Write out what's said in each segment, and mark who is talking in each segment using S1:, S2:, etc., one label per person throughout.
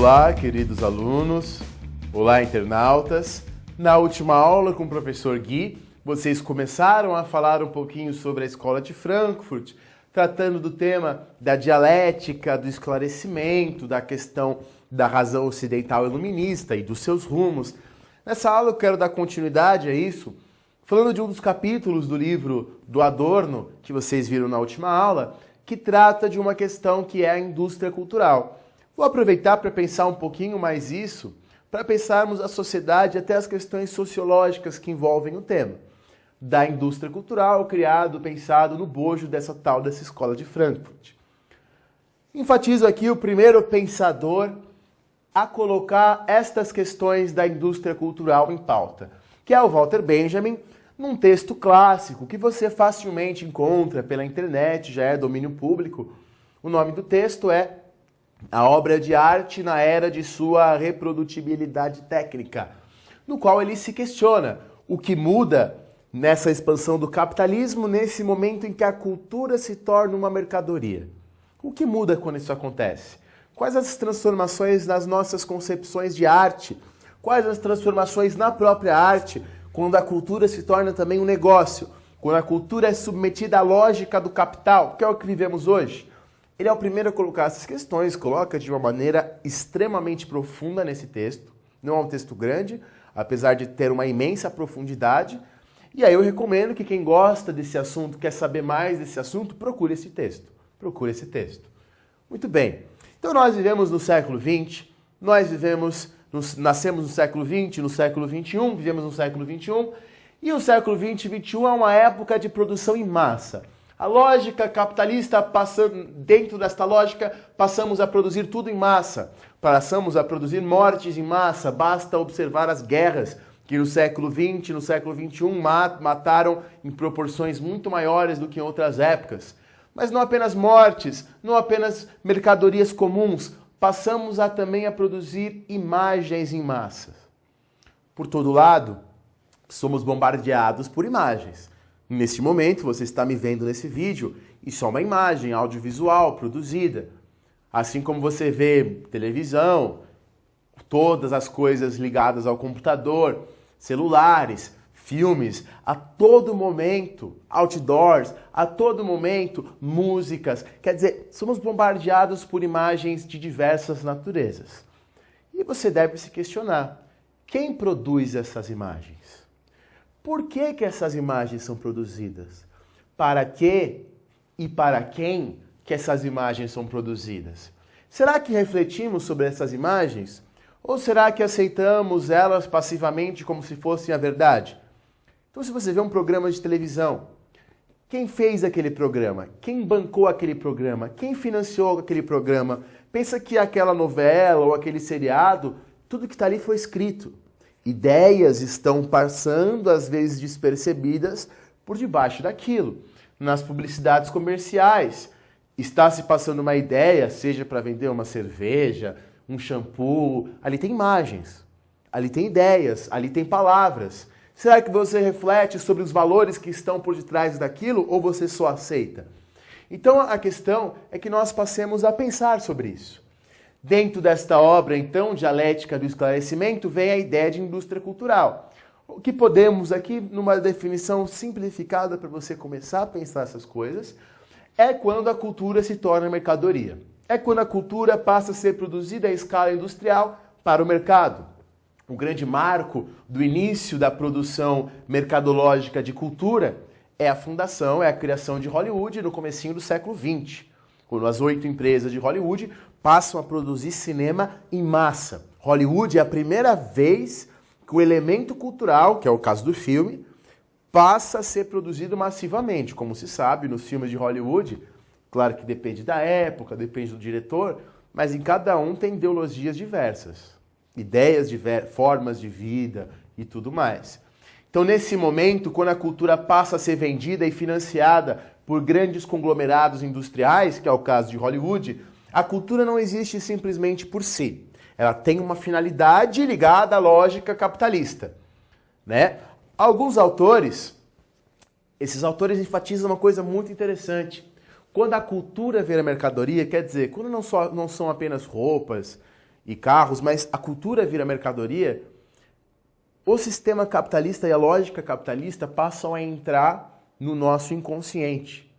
S1: Olá, queridos alunos, olá, internautas. Na última aula com o professor Gui, vocês começaram a falar um pouquinho sobre a Escola de Frankfurt, tratando do tema da dialética, do esclarecimento, da questão da razão ocidental iluminista e dos seus rumos. Nessa aula eu quero dar continuidade a isso, falando de um dos capítulos do livro do Adorno, que vocês viram na última aula, que trata de uma questão que é a indústria cultural. Vou aproveitar para pensar um pouquinho mais isso, para pensarmos a sociedade e até as questões sociológicas que envolvem o tema da indústria cultural, pensado no bojo dessa escola de Frankfurt. Enfatizo aqui o primeiro pensador a colocar estas questões da indústria cultural em pauta, que é o Walter Benjamin, num texto clássico que você facilmente encontra pela internet, já é domínio público. O nome do texto é A Obra de Arte na Era de Sua Reprodutibilidade Técnica, no qual ele se questiona o que muda nessa expansão do capitalismo nesse momento em que a cultura se torna uma mercadoria. O que muda quando isso acontece? Quais as transformações nas nossas concepções de arte? Quais as transformações na própria arte quando a cultura se torna também um negócio? Quando a cultura é submetida à lógica do capital, que é o que vivemos hoje? Ele é o primeiro a colocar essas questões, coloca de uma maneira extremamente profunda nesse texto. Não é um texto grande, apesar de ter uma imensa profundidade. E aí eu recomendo que quem gosta desse assunto, quer saber mais desse assunto, procure esse texto. Procure esse texto. Muito bem. Então nós vivemos no século XX, nascemos no século XX, no século XXI, vivemos no século XXI, e o século XX e XXI é uma época de produção em massa. A lógica capitalista, dentro desta lógica, passamos a produzir tudo em massa. Passamos a produzir mortes em massa. Basta observar as guerras que no século XX, no século XXI, mataram em proporções muito maiores do que em outras épocas. Mas não apenas mortes, não apenas mercadorias comuns, passamos também a produzir imagens em massa. Por todo lado, somos bombardeados por imagens. Neste momento, você está me vendo nesse vídeo, isso é uma imagem audiovisual produzida. Assim como você vê televisão, todas as coisas ligadas ao computador, celulares, filmes, a todo momento, outdoors, a todo momento, músicas. Quer dizer, somos bombardeados por imagens de diversas naturezas. E você deve se questionar, quem produz essas imagens? Por que essas imagens são produzidas? Para que e para quem que essas imagens são produzidas? Será que refletimos sobre essas imagens? Ou será que aceitamos elas passivamente como se fossem a verdade? Então, se você vê um programa de televisão, quem fez aquele programa? Quem bancou aquele programa? Quem financiou aquele programa? Pensa que aquela novela ou aquele seriado, tudo que está ali foi escrito. Ideias estão passando, às vezes despercebidas, por debaixo daquilo. Nas publicidades comerciais, está se passando uma ideia, seja para vender uma cerveja, um shampoo, ali tem imagens, ali tem ideias, ali tem palavras. Será que você reflete sobre os valores que estão por detrás daquilo ou você só aceita? Então a questão é que nós passemos a pensar sobre isso. Dentro desta obra, então, Dialética do Esclarecimento, vem a ideia de indústria cultural. O que podemos aqui, numa definição simplificada para você começar a pensar essas coisas, é quando a cultura se torna mercadoria. É quando a cultura passa a ser produzida à escala industrial para o mercado. O grande marco do início da produção mercadológica de cultura é a fundação, é a criação de Hollywood no comecinho do século XX, quando as 8 empresas de Hollywood passam a produzir cinema em massa. Hollywood é a primeira vez que o elemento cultural, que é o caso do filme, passa a ser produzido massivamente. Como se sabe, nos filmes de Hollywood, claro que depende da época, depende do diretor, mas em cada um tem ideologias diversas. Ideias, formas de vida e tudo mais. Então, nesse momento, quando a cultura passa a ser vendida e financiada por grandes conglomerados industriais, que é o caso de Hollywood, a cultura não existe simplesmente por si. Ela tem uma finalidade ligada à lógica capitalista, né? Alguns autores, esses autores enfatizam uma coisa muito interessante. Quando a cultura vira mercadoria, quer dizer, quando não são apenas roupas e carros, mas a cultura vira mercadoria, o sistema capitalista e a lógica capitalista passam a entrar no nosso inconsciente.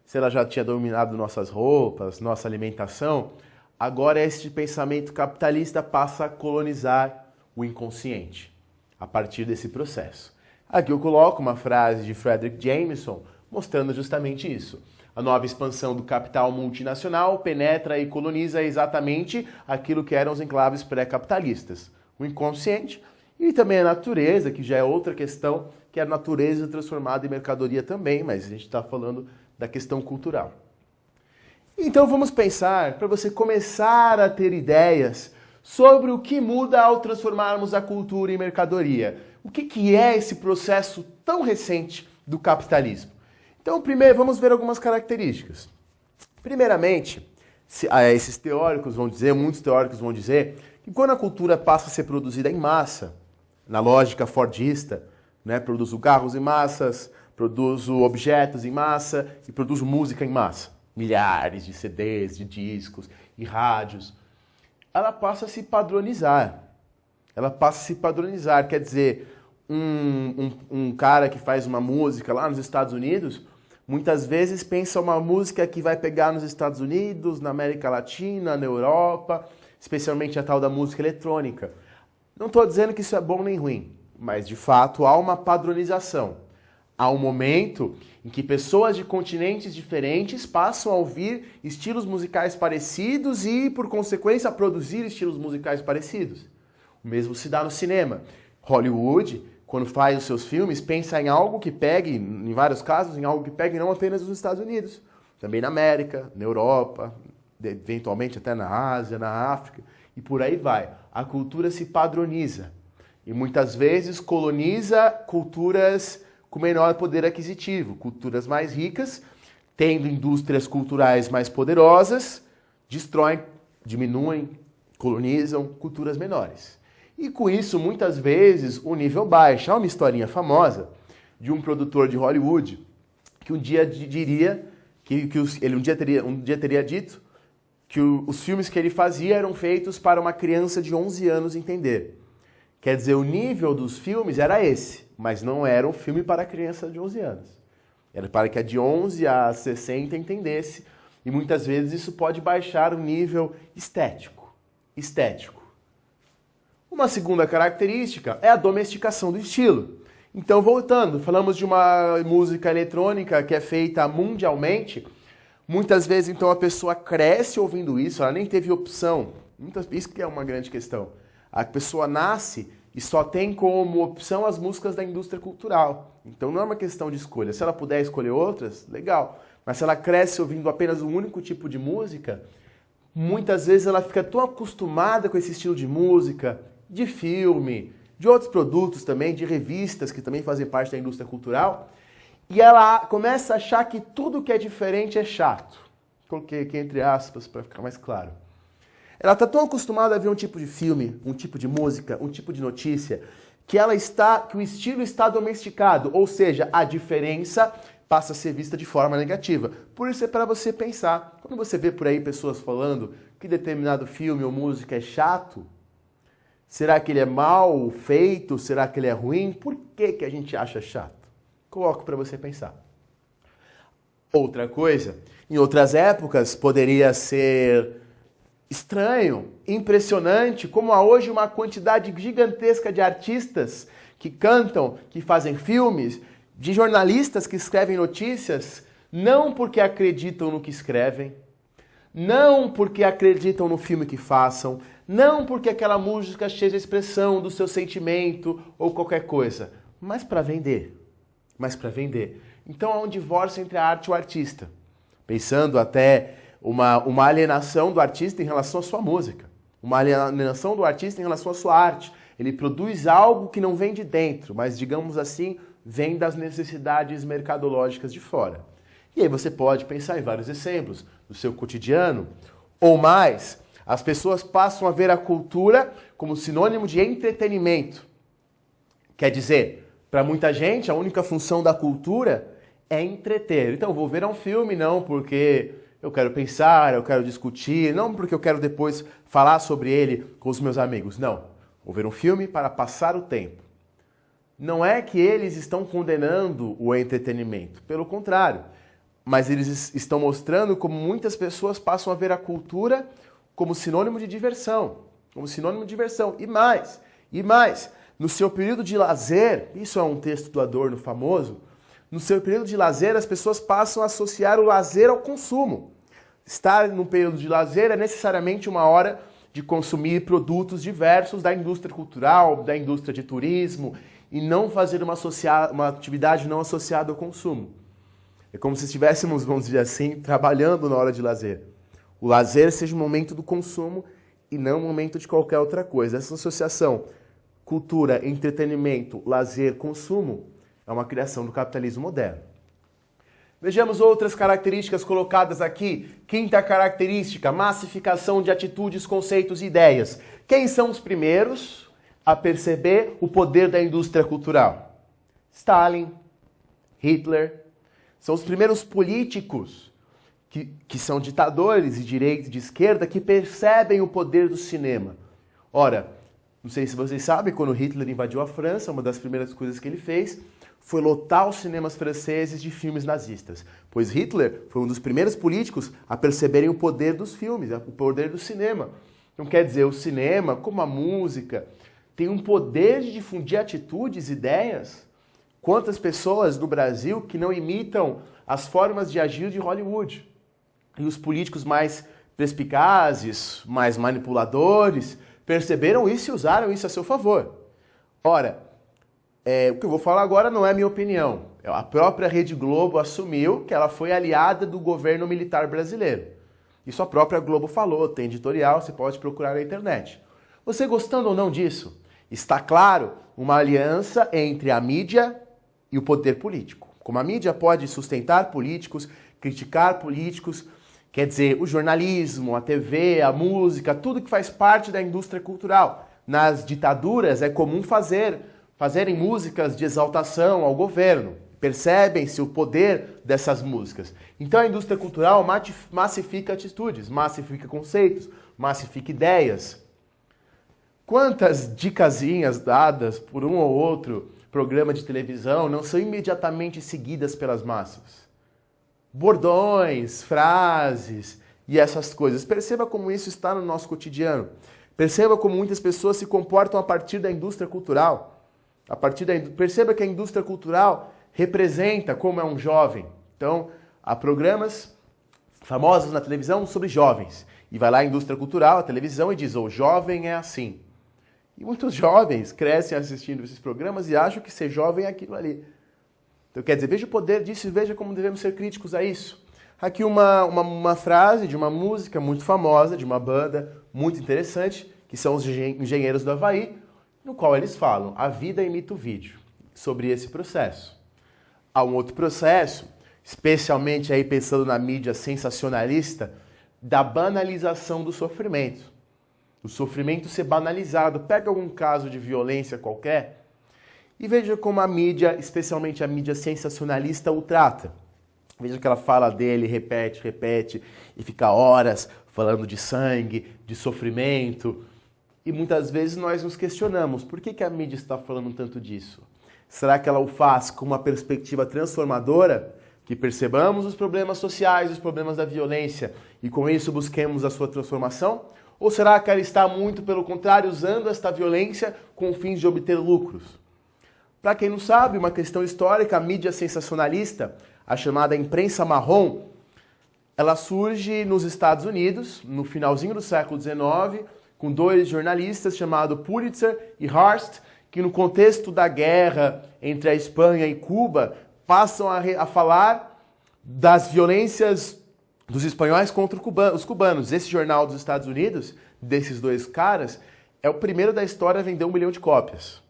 S1: Se ela já tinha dominado nossas roupas, nossa alimentação, agora esse pensamento capitalista passa a colonizar o inconsciente a partir desse processo. Aqui eu coloco uma frase de Frederick Jameson mostrando justamente isso. A nova expansão do capital multinacional penetra e coloniza exatamente aquilo que eram os enclaves pré-capitalistas. O inconsciente e também a natureza, que já é outra questão, que é a natureza transformada em mercadoria também, mas a gente está falando da questão cultural. Então vamos pensar, para você começar a ter ideias sobre o que muda ao transformarmos a cultura em mercadoria. O que é esse processo tão recente do capitalismo? Então, primeiro, vamos ver algumas características. Primeiramente, esses teóricos vão dizer, muitos teóricos vão dizer, que quando a cultura passa a ser produzida em massa, na lógica fordista, né, produzo carros em massas, produzo objetos em massa e produzo música em massa. Milhares de CDs, de discos e rádios. Ela passa a se padronizar. Ela passa a se padronizar. Quer dizer, um cara que faz uma música lá nos Estados Unidos, muitas vezes pensa uma música que vai pegar nos Estados Unidos, na América Latina, na Europa, especialmente a tal da música eletrônica. Não estou dizendo que isso é bom nem ruim, mas de fato há uma padronização. Há um momento em que pessoas de continentes diferentes passam a ouvir estilos musicais parecidos e, por consequência, a produzir estilos musicais parecidos. O mesmo se dá no cinema. Hollywood, quando faz os seus filmes, pensa em algo que pegue, em vários casos, em algo que pegue não apenas nos Estados Unidos, também na América, na Europa, eventualmente até na Ásia, na África, e por aí vai. A cultura se padroniza e muitas vezes coloniza culturas com menor poder aquisitivo, culturas mais ricas, tendo indústrias culturais mais poderosas, destroem, diminuem, colonizam culturas menores. E com isso, muitas vezes, o nível baixa. Há uma historinha famosa de um produtor de Hollywood que um dia diria, ele um dia teria dito que os filmes que ele fazia eram feitos para uma criança de 11 anos entender. Quer dizer, o nível dos filmes era esse, mas não era um filme para criança de 11 anos. Era para que a de 11 a 60 entendesse, e muitas vezes isso pode baixar o nível estético. Uma segunda característica é a domesticação do estilo. Então, voltando, falamos de uma música eletrônica que é feita mundialmente. Muitas vezes, então, a pessoa cresce ouvindo isso, ela nem teve opção. Isso que é uma grande questão. A pessoa nasce e só tem como opção as músicas da indústria cultural. Então não é uma questão de escolha. Se ela puder escolher outras, legal. Mas se ela cresce ouvindo apenas um único tipo de música, muitas vezes ela fica tão acostumada com esse estilo de música, de filme, de outros produtos também, de revistas que também fazem parte da indústria cultural, e ela começa a achar que tudo que é diferente é chato. Coloquei aqui entre aspas para ficar mais claro. Ela está tão acostumada a ver um tipo de filme, um tipo de música, um tipo de notícia, que o estilo está domesticado, ou seja, a diferença passa a ser vista de forma negativa. Por isso é para você pensar. Quando você vê por aí pessoas falando que determinado filme ou música é chato, será que ele é mal feito? Será que ele é ruim? Por que a gente acha chato? Coloco para você pensar. Outra coisa, em outras épocas poderia ser estranho, impressionante, como há hoje uma quantidade gigantesca de artistas que cantam, que fazem filmes, de jornalistas que escrevem notícias, não porque acreditam no que escrevem, não porque acreditam no filme que façam, não porque aquela música seja a expressão do seu sentimento ou qualquer coisa, mas para vender. Então há um divórcio entre a arte e o artista, pensando até uma alienação do artista em relação à sua música, uma alienação do artista em relação à sua arte. Ele produz algo que não vem de dentro, mas, digamos assim, vem das necessidades mercadológicas de fora. E aí você pode pensar em vários exemplos do seu cotidiano, ou mais, as pessoas passam a ver a cultura como sinônimo de entretenimento. Quer dizer, para muita gente, a única função da cultura é entreter. Então, vou ver um filme não porque Eu quero pensar, eu quero discutir, não porque eu quero depois falar sobre ele com os meus amigos, não. Vou ver um filme para passar o tempo. Não é que eles estão condenando o entretenimento, pelo contrário, mas eles estão mostrando como muitas pessoas passam a ver a cultura como sinônimo de diversão, e mais, no seu período de lazer, isso é um texto do Adorno famoso, no seu período de lazer as pessoas passam a associar o lazer ao consumo. Estar num período de lazer é necessariamente uma hora de consumir produtos diversos da indústria cultural, da indústria de turismo, e não fazer uma atividade não associada ao consumo. É como se estivéssemos, vamos dizer assim, trabalhando na hora de lazer. O lazer seja um momento do consumo e não um momento de qualquer outra coisa. Essa associação cultura, entretenimento, lazer, consumo é uma criação do capitalismo moderno. Vejamos outras características colocadas aqui. Quinta característica, massificação de atitudes, conceitos e ideias. Quem são os primeiros a perceber o poder da indústria cultural? Stalin, Hitler, são os primeiros políticos que são ditadores de direita e de esquerda que percebem o poder do cinema. Ora, não sei se vocês sabem, quando Hitler invadiu a França, uma das primeiras coisas que ele fez foi lotar os cinemas franceses de filmes nazistas. Pois Hitler foi um dos primeiros políticos a perceberem o poder dos filmes, o poder do cinema. Então quer dizer, o cinema, como a música, tem um poder de difundir atitudes, ideias. Quantas pessoas no Brasil que não imitam as formas de agir de Hollywood? E os políticos mais perspicazes, mais manipuladores, perceberam isso e usaram isso a seu favor. Ora, o que eu vou falar agora não é minha opinião. A própria Rede Globo assumiu que ela foi aliada do governo militar brasileiro. Isso a própria Globo falou, tem editorial, você pode procurar na internet. Você gostando ou não disso, está claro uma aliança entre a mídia e o poder político. Como a mídia pode sustentar políticos, criticar políticos, quer dizer, o jornalismo, a TV, a música, tudo que faz parte da indústria cultural. Nas ditaduras é comum fazerem músicas de exaltação ao governo. Percebem-se o poder dessas músicas. Então a indústria cultural massifica atitudes, massifica conceitos, massifica ideias. Quantas dicasinhas dadas por um ou outro programa de televisão não são imediatamente seguidas pelas massas? Bordões, frases e essas coisas. Perceba como isso está no nosso cotidiano. Perceba como muitas pessoas se comportam a partir da indústria cultural. Perceba que a indústria cultural representa como é um jovem. Então, há programas famosos na televisão sobre jovens. E vai lá a indústria cultural, a televisão, e diz, o jovem é assim. E muitos jovens crescem assistindo esses programas e acham que ser jovem é aquilo ali. Então, quer dizer, veja o poder disso e veja como devemos ser críticos a isso. Aqui uma frase de uma música muito famosa, de uma banda muito interessante, que são os Engenheiros do Havaí, no qual eles falam, a vida imita o vídeo, sobre esse processo. Há um outro processo, especialmente aí pensando na mídia sensacionalista, da banalização do sofrimento. O sofrimento ser banalizado. Pega algum caso de violência qualquer e veja como a mídia, especialmente a mídia sensacionalista, o trata. Veja que ela fala dele, repete, e fica horas falando de sangue, de sofrimento. E muitas vezes nós nos questionamos, por que a mídia está falando tanto disso? Será que ela o faz com uma perspectiva transformadora? Que percebamos os problemas sociais, os problemas da violência e com isso busquemos a sua transformação? Ou será que ela está muito pelo contrário, usando esta violência com fins de obter lucros? Para quem não sabe, uma questão histórica, a mídia sensacionalista, a chamada imprensa marrom, ela surge nos Estados Unidos, no finalzinho do século XIX, com dois jornalistas chamados Pulitzer e Hearst, que no contexto da guerra entre a Espanha e Cuba, passam a falar das violências dos espanhóis contra os cubanos. Esse jornal dos Estados Unidos, desses dois caras, é o primeiro da história a vender 1 milhão de cópias,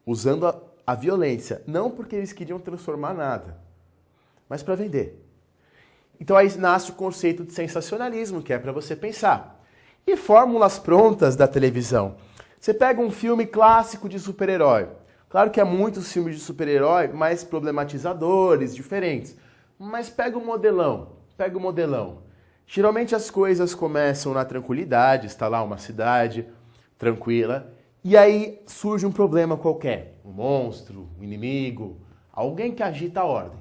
S1: usando a violência. Não porque eles queriam transformar nada, mas para vender. Então aí nasce o conceito de sensacionalismo, que é para você pensar. E fórmulas prontas da televisão. Você pega um filme clássico de super-herói. Claro que há muitos filmes de super-herói mais problematizadores, diferentes. Mas pega o modelão. Geralmente as coisas começam na tranquilidade, está lá uma cidade tranquila, e aí surge um problema qualquer, um monstro, um inimigo, alguém que agita a ordem.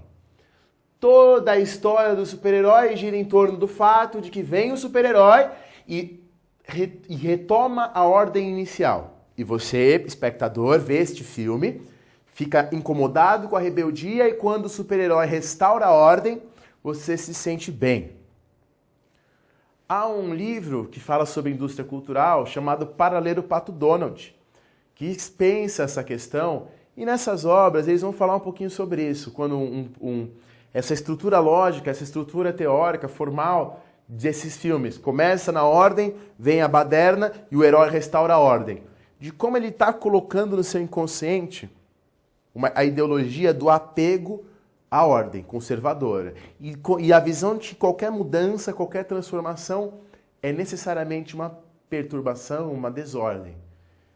S1: Toda a história do super-herói gira em torno do fato de que vem o super-herói e retoma a ordem inicial. E você, espectador, vê este filme, fica incomodado com a rebeldia e quando o super-herói restaura a ordem, você se sente bem. Há um livro que fala sobre indústria cultural chamado Paralelo Pato Donald, que pensa essa questão, e nessas obras eles vão falar um pouquinho sobre isso, quando essa estrutura lógica, essa estrutura teórica, formal desses filmes começa na ordem, vem a baderna e o herói restaura a ordem. De como ele está colocando no seu inconsciente a ideologia do apego à ordem conservadora. E a visão de que qualquer mudança, qualquer transformação é necessariamente uma perturbação, uma desordem.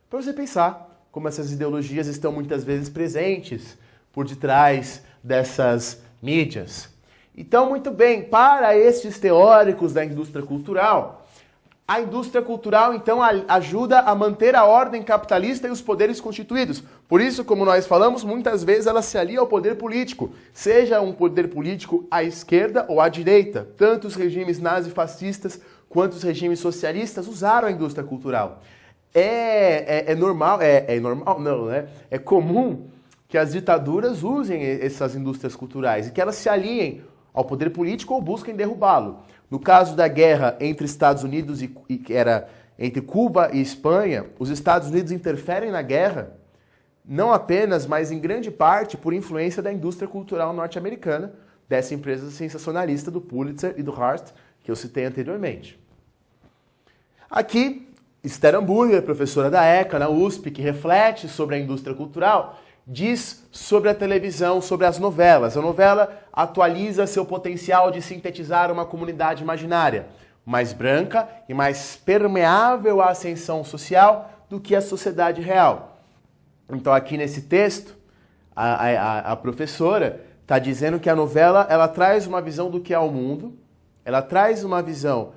S1: Para você pensar como essas ideologias estão muitas vezes presentes por detrás dessas mídias. Então, muito bem, para estes teóricos da indústria cultural, a indústria cultural, então, ajuda a manter a ordem capitalista e os poderes constituídos. Por isso, como nós falamos, muitas vezes ela se alia ao poder político, seja um poder político à esquerda ou à direita. Tanto os regimes nazifascistas quanto os regimes socialistas usaram a indústria cultural. É normal, não, né? É comum que as ditaduras usem essas indústrias culturais e que elas se aliem ao poder político ou busquem derrubá-lo. No caso da guerra entre Estados Unidos que era entre Cuba e Espanha, os Estados Unidos interferem na guerra, não apenas, mas em grande parte por influência da indústria cultural norte-americana, dessa empresa sensacionalista do Pulitzer e do Hearst, que eu citei anteriormente. Aqui, Esther Hamburger, professora da ECA, na USP, que reflete sobre a indústria cultural, diz sobre a televisão, sobre as novelas. A novela atualiza seu potencial de sintetizar uma comunidade imaginária, mais branca e mais permeável à ascensão social do que a sociedade real. Então aqui nesse texto, a professora está dizendo que a novela ela traz uma visão do que é o mundo, ela traz uma visão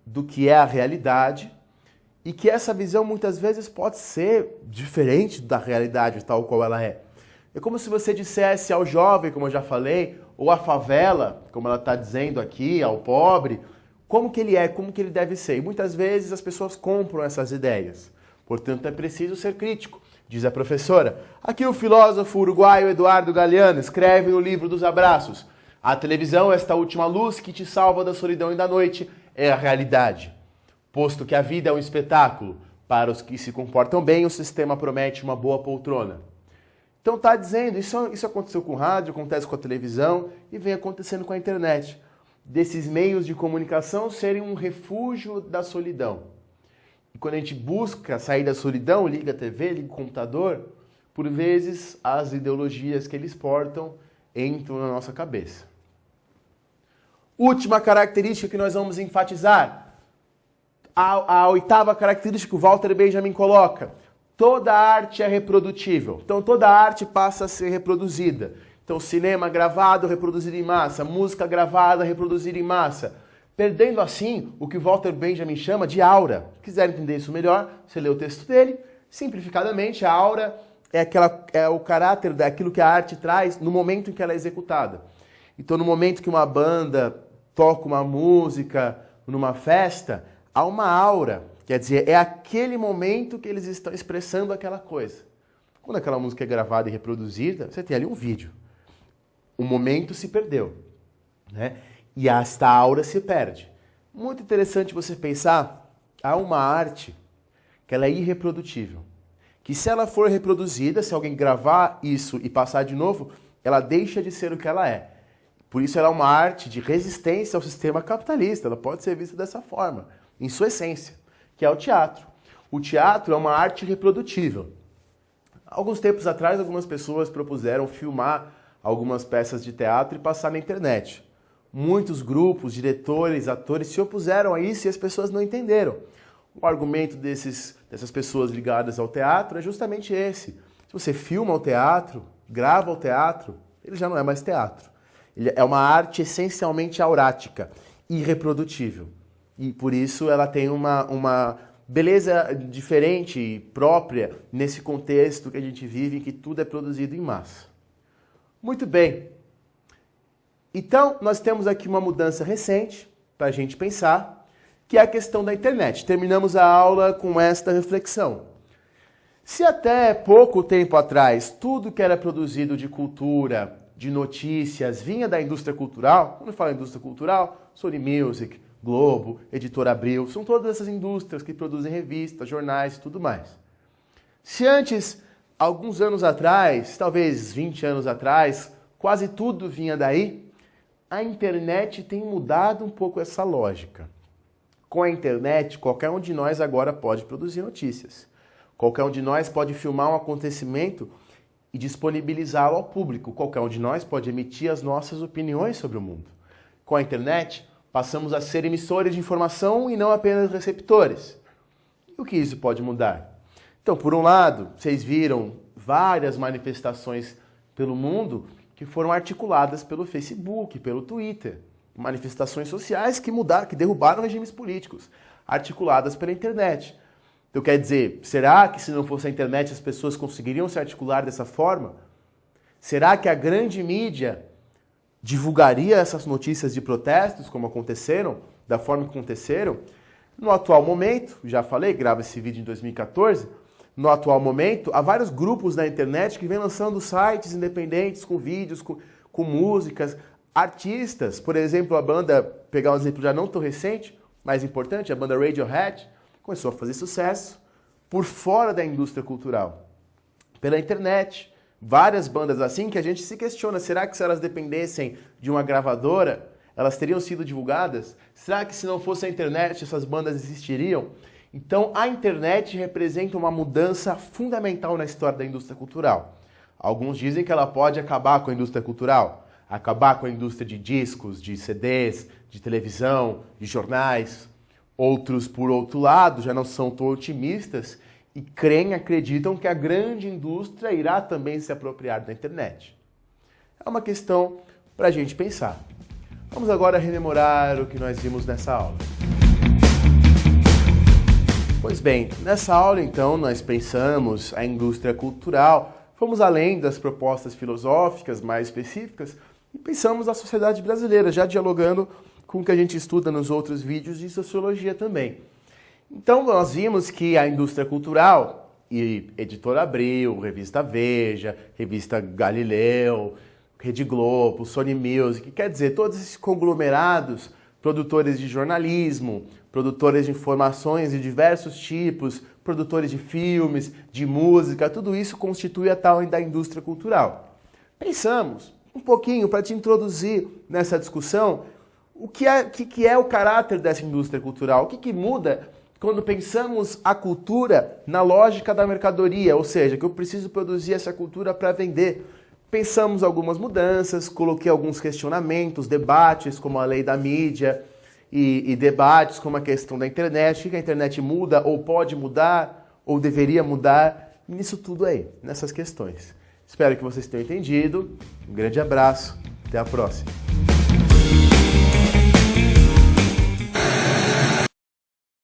S1: do que é a realidade, e que essa visão muitas vezes pode ser diferente da realidade tal qual ela é. É como se você dissesse ao jovem, como eu já falei, ou à favela, como ela está dizendo aqui, ao pobre, como que ele é, como que ele deve ser. E muitas vezes as pessoas compram essas ideias. Portanto, é preciso ser crítico, diz a professora. Aqui o filósofo uruguaio Eduardo Galeano escreve no livro dos Abraços: a televisão, esta última luz que te salva da solidão e da noite, é a realidade. Posto que a vida é um espetáculo, para os que se comportam bem, o sistema promete uma boa poltrona. Então está dizendo, isso aconteceu com o rádio, acontece com a televisão e vem acontecendo com a internet. Desses meios de comunicação serem um refúgio da solidão. E quando a gente busca sair da solidão, liga a TV, liga o computador, por vezes as ideologias que eles portam entram na nossa cabeça. Última característica que nós vamos enfatizar. A oitava característica que o Walter Benjamin coloca: toda arte é reprodutível. Então toda arte passa a ser reproduzida. Então cinema gravado, reproduzido em massa, música gravada, reproduzida em massa. Perdendo assim o que o Walter Benjamin chama de aura. Se quiser entender isso melhor, você lê o texto dele. Simplificadamente, a aura é o caráter daquilo que a arte traz no momento em que ela é executada. Então no momento que uma banda toca uma música numa festa, há uma aura, quer dizer, é aquele momento que eles estão expressando aquela coisa. Quando aquela música é gravada e reproduzida, você tem ali um vídeo. O momento se perdeu, né? E esta aura se perde. Muito interessante você pensar, há uma arte que ela é irreprodutível. Que se ela for reproduzida, se alguém gravar isso e passar de novo, ela deixa de ser o que ela é. Por isso ela é uma arte de resistência ao sistema capitalista, ela pode ser vista dessa forma. Em sua essência, que é o teatro. O teatro é uma arte reprodutível. Alguns tempos atrás, algumas pessoas propuseram filmar algumas peças de teatro e passar na internet. Muitos grupos, diretores, atores se opuseram a isso e as pessoas não entenderam. O argumento dessas pessoas ligadas ao teatro é justamente esse. Se você filma o teatro, grava o teatro, ele já não é mais teatro. Ele é uma arte essencialmente aurática. irreprodutível. E por isso ela tem uma beleza diferente e própria nesse contexto que a gente vive, em que tudo é produzido em massa. Muito bem. Então, nós temos aqui uma mudança recente para a gente pensar, que é a questão da internet. Terminamos a aula com esta reflexão. Se até pouco tempo atrás tudo que era produzido de cultura, de notícias, vinha da indústria cultural, quando eu falo indústria cultural, Sony Music, Globo, Editora Abril, são todas essas indústrias que produzem revistas, jornais e tudo mais. Se antes, alguns anos atrás, talvez 20 anos atrás, quase tudo vinha daí, a internet tem mudado um pouco essa lógica. Com a internet, qualquer um de nós agora pode produzir notícias. Qualquer um de nós pode filmar um acontecimento e disponibilizá-lo ao público. Qualquer um de nós pode emitir as nossas opiniões sobre o mundo. Com a internet, passamos a ser emissores de informação e não apenas receptores. E o que isso pode mudar? Então, por um lado, vocês viram várias manifestações pelo mundo que foram articuladas pelo Facebook, pelo Twitter. Manifestações sociais que mudaram, que derrubaram regimes políticos, articuladas pela internet. Então, quer dizer, será que se não fosse a internet as pessoas conseguiriam se articular dessa forma? Será que a grande mídia divulgaria essas notícias de protestos, como aconteceram, da forma que aconteceram? No atual momento, já falei, gravo esse vídeo em 2014, no atual momento, há vários grupos na internet que vêm lançando sites independentes com vídeos, com músicas, artistas, por exemplo, a banda, pegar um exemplo já não tão recente, mas importante, a banda Radiohead, começou a fazer sucesso por fora da indústria cultural, pela internet. Várias bandas assim que a gente se questiona, será que se elas dependessem de uma gravadora, elas teriam sido divulgadas? Será que se não fosse a internet, essas bandas existiriam? Então, a internet representa uma mudança fundamental na história da indústria cultural. Alguns dizem que ela pode acabar com a indústria cultural, acabar com a indústria de discos, de CDs, de televisão, de jornais. Outros, por outro lado, já não são tão otimistas e acreditam que a grande indústria irá também se apropriar da internet. É uma questão para a gente pensar. Vamos agora rememorar o que nós vimos nessa aula. Pois bem, nessa aula então nós pensamos a indústria cultural, fomos além das propostas filosóficas mais específicas e pensamos a sociedade brasileira, já dialogando com o que a gente estuda nos outros vídeos de sociologia também. Então nós vimos que a indústria cultural, e Editora Abril, Revista Veja, Revista Galileu, Rede Globo, Sony Music, quer dizer, todos esses conglomerados, produtores de jornalismo, produtores de informações de diversos tipos, produtores de filmes, de música, tudo isso constitui a tal da indústria cultural. Pensamos um pouquinho para te introduzir nessa discussão o que é o caráter dessa indústria cultural, o que muda quando pensamos a cultura na lógica da mercadoria, ou seja, que eu preciso produzir essa cultura para vender. Pensamos algumas mudanças, coloquei alguns questionamentos, debates como a lei da mídia e debates como a questão da internet, o que a internet muda ou pode mudar ou deveria mudar, nisso tudo aí, nessas questões. Espero que vocês tenham entendido, um grande abraço, até a próxima.